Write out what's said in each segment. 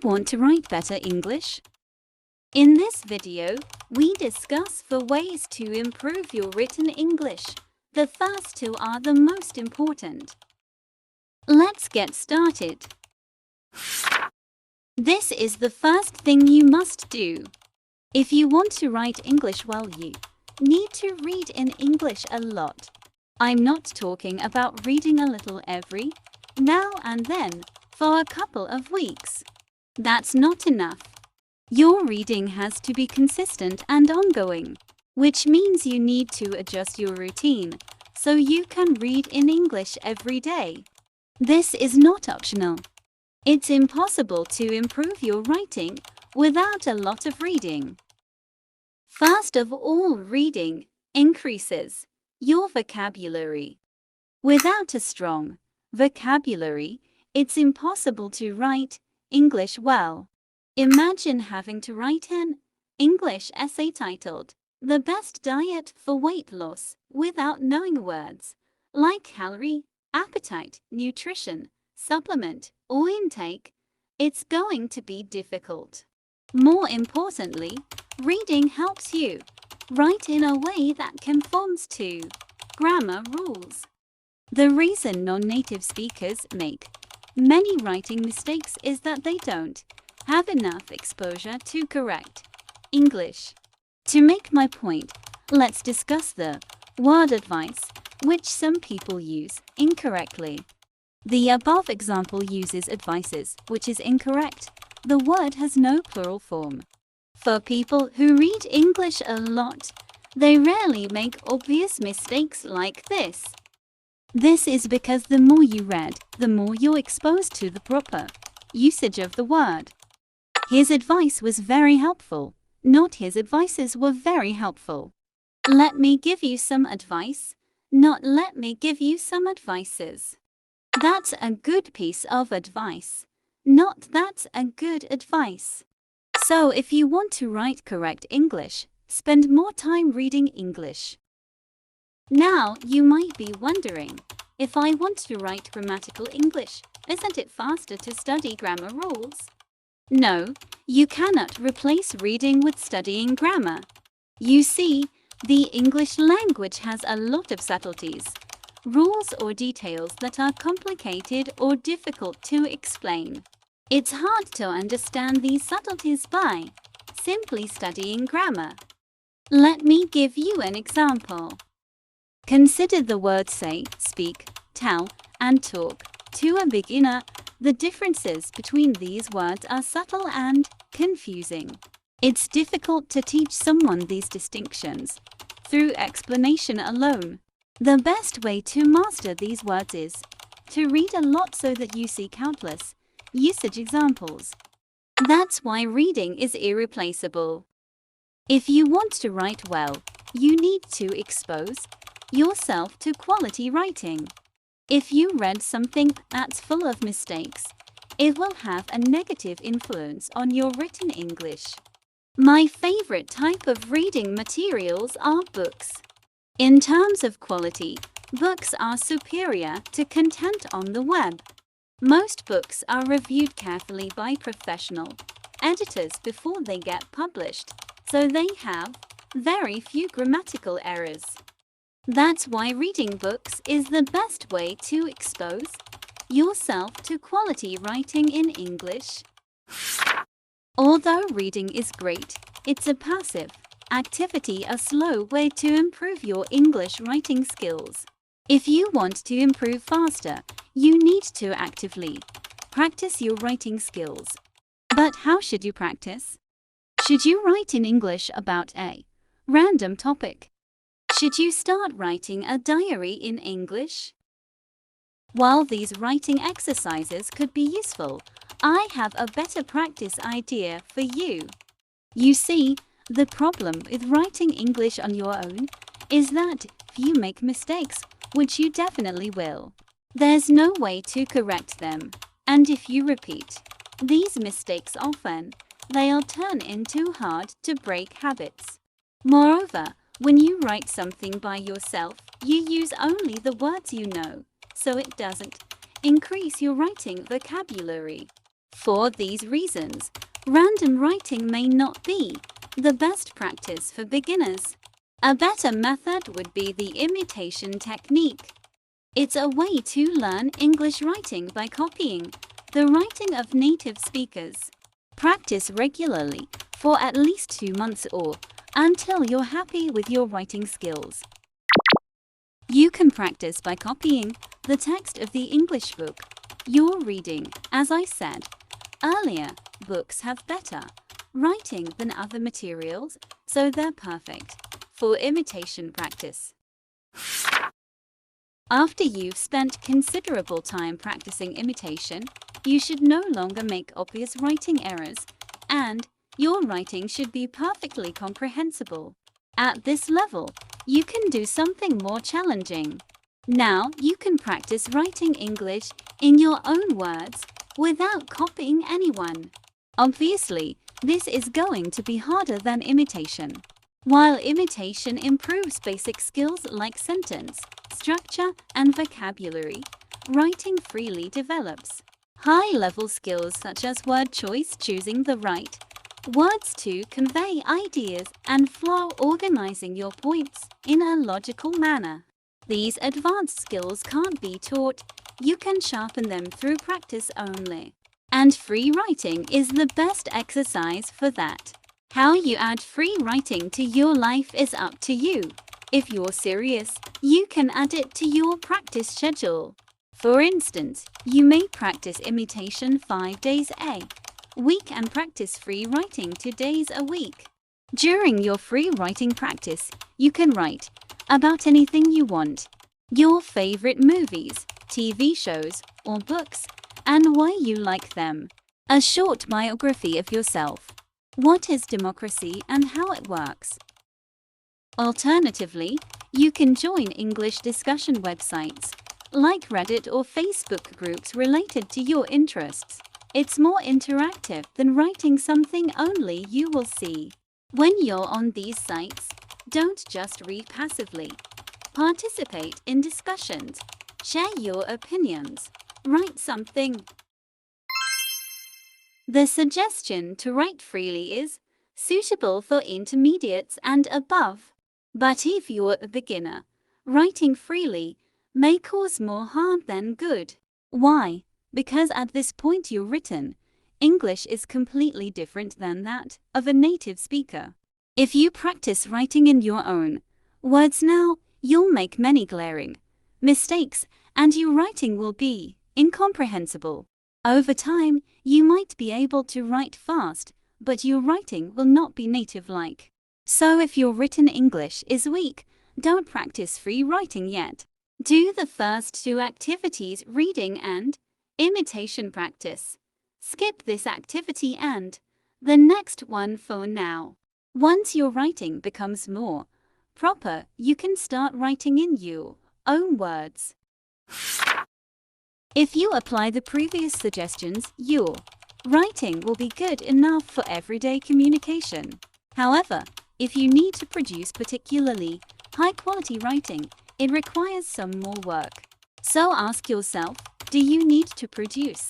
want to write better English? In this video, we discuss 4 ways to improve your written English. The first 2 are the most important. Let's get started. This is the first thing you must do. If you want to write English well, you need to read in English a lot. I'm not talking about reading a little every now and then for a couple of weeks. That's not enough. Your reading has to be consistent and ongoing, which means you need to adjust your routine so you can read in English every day. This is not optional. It's impossible to improve your writing without a lot of reading. First of all, reading increases your vocabulary. Without a strong vocabulary, it's impossible to write English well. Imagine having to write an English essay titled, "The Best Diet for Weight Loss," without knowing words like calorie, appetite, nutrition, supplement, or intake. It's going to be difficult. More importantly, reading helps you write in a way that conforms to grammar rules. The reason non-native speakers make many writing mistakes is that they don't have enough exposure to correct English. To make my point, let's discuss the word advice, which some people use incorrectly. The above example uses advices, which is incorrect. The word has no plural form. For people who read English a lot, they rarely make obvious mistakes like this. This is because the more you read, the more you're exposed to the proper usage of the word. His advice was very helpful, not his advices were very helpful. Let me give you some advice, not let me give you some advices. That's a good piece of advice, not that's a good advice. So if you want to write correct English, spend more time reading English. Now, you might be wondering, if I want to write grammatical English, isn't it faster to study grammar rules? No, you cannot replace reading with studying grammar. You see, the English language has a lot of subtleties, rules or details that are complicated or difficult to explain. It's hard to understand these subtleties by simply studying grammar. Let me give you an example. Consider the words say, speak, tell, and talk. To a beginner, the differences between these words are subtle and confusing. It's difficult to teach someone these distinctions through explanation alone. The best way to master these words is to read a lot so that you see countless usage examples. That's why reading is irreplaceable. If you want to write well, you need to expose yourself to quality writing. If you read something that's full of mistakes, it will have a negative influence on your written English. My favorite type of reading materials are books. In terms of quality, books are superior to content on the web. Most books are reviewed carefully by professional editors before they get published, so they have very few grammatical errors. That's why reading books is the best way to expose yourself to quality writing in English. Although reading is great, it's a passive activity, a slow way to improve your English writing skills. If you want to improve faster, you need to actively practice your writing skills. But how should you practice? Should you write in English about a random topic? Should you start writing a diary in English? While these writing exercises could be useful, I have a better practice idea for you. You see, the problem with writing English on your own is that if you make mistakes, which you definitely will, there's no way to correct them. And if you repeat these mistakes often, they'll turn into hard-to-break habits. Moreover, when you write something by yourself, you use only the words you know, so it doesn't increase your writing vocabulary. For these reasons, random writing may not be the best practice for beginners. A better method would be the imitation technique. It's a way to learn English writing by copying the writing of native speakers. Practice regularly for at least 2 months or until you're happy with your writing skills. You can practice by copying the text of the English book you're reading. As I said earlier, books have better writing than other materials, so they're perfect for imitation practice. After you've spent considerable time practicing imitation, you should no longer make obvious writing errors, and your writing should be perfectly comprehensible. At this level, you can do something more challenging. Now you can practice writing English in your own words without copying anyone. Obviously, this is going to be harder than imitation. While imitation improves basic skills like sentence structure and vocabulary, writing freely develops high-level skills such as word choice, choosing the right words to convey ideas, and flow, organizing your points in a logical manner. These advanced skills can't be taught. You can sharpen them through practice only. And free writing is the best exercise for that. How you add free writing to your life is up to you. If you're serious, you can add it to your practice schedule. For instance, you may practice imitation 5 days a week and practice free writing 2 days a week. During your free writing practice, you can write about anything you want, your favorite movies, TV shows, or books, and why you like them. A short biography of yourself. What is democracy and how it works? Alternatively, you can join English discussion websites like Reddit or Facebook groups related to your interests. It's more interactive than writing something only you will see. When you're on these sites, don't just read passively. Participate in discussions. Share your opinions. Write something. The suggestion to write freely is suitable for intermediates and above. But if you're a beginner, writing freely may cause more harm than good. Why? Because at this point your written English is completely different than that of a native speaker. If you practice writing in your own words now, you'll make many glaring mistakes and your writing will be incomprehensible. Over time, you might be able to write fast, but your writing will not be native-like. So if your written English is weak, don't practice free writing yet. Do the first 2 activities, reading and imitation practice. Skip this activity and the next one for now. Once your writing becomes more proper, you can start writing in your own words. If you apply the previous suggestions, your writing will be good enough for everyday communication. However, if you need to produce particularly high-quality writing, it requires some more work. So ask yourself, do you need to produce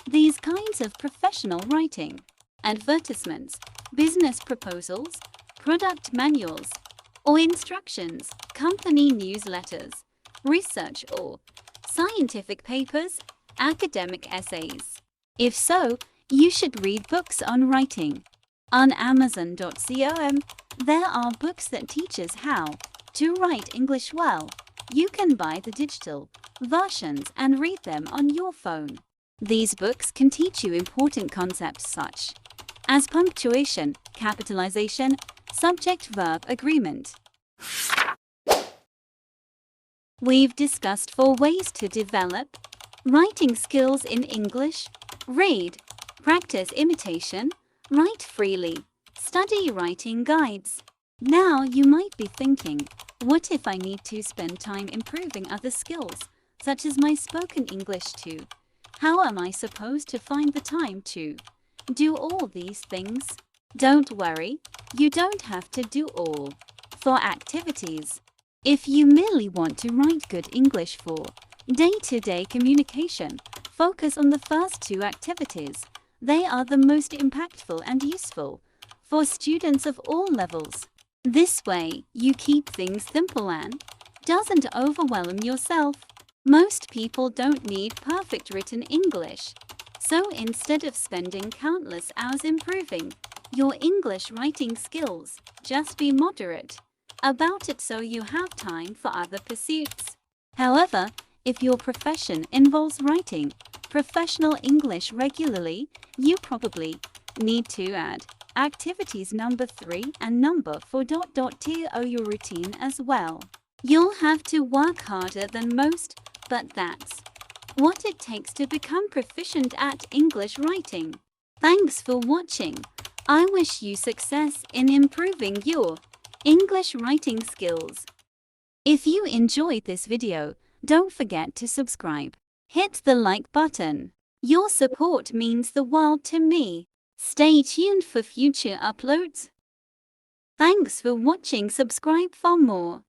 these kinds of professional writing? Advertisements, business proposals, product manuals, or instructions, company newsletters, research or scientific papers, academic essays. If so, you should read books on writing. On Amazon.com, there are books that teaches how to write English well. You can buy the digital versions and read them on your phone. These books can teach you important concepts such as punctuation, capitalization, subject-verb agreement. We've discussed 4 ways to develop writing skills in English: read, practice imitation, write freely, study writing guides. Now you might be thinking, what if I need to spend time improving other skills, such as my spoken English too? How am I supposed to find the time to do all these things? Don't worry, you don't have to do all 4 activities. If you merely want to write good English for day-to-day communication, focus on the first 2 activities. They are the most impactful and useful for students of all levels. This way, you keep things simple and doesn't overwhelm yourself. Most people don't need perfect written English. So instead of spending countless hours improving your English writing skills, just be moderate about it so you have time for other pursuits. However, if your profession involves writing professional English regularly, you probably need to add activities number 3 and number 4 to your routine as well. You'll have to work harder than most, but that's what it takes to become proficient at English writing. Thanks for watching. I wish you success in improving your English writing skills. If you enjoyed this video, don't forget to subscribe. Hit the like button. Your support means the world to me. Stay tuned for future uploads. Thanks for watching. Subscribe for more.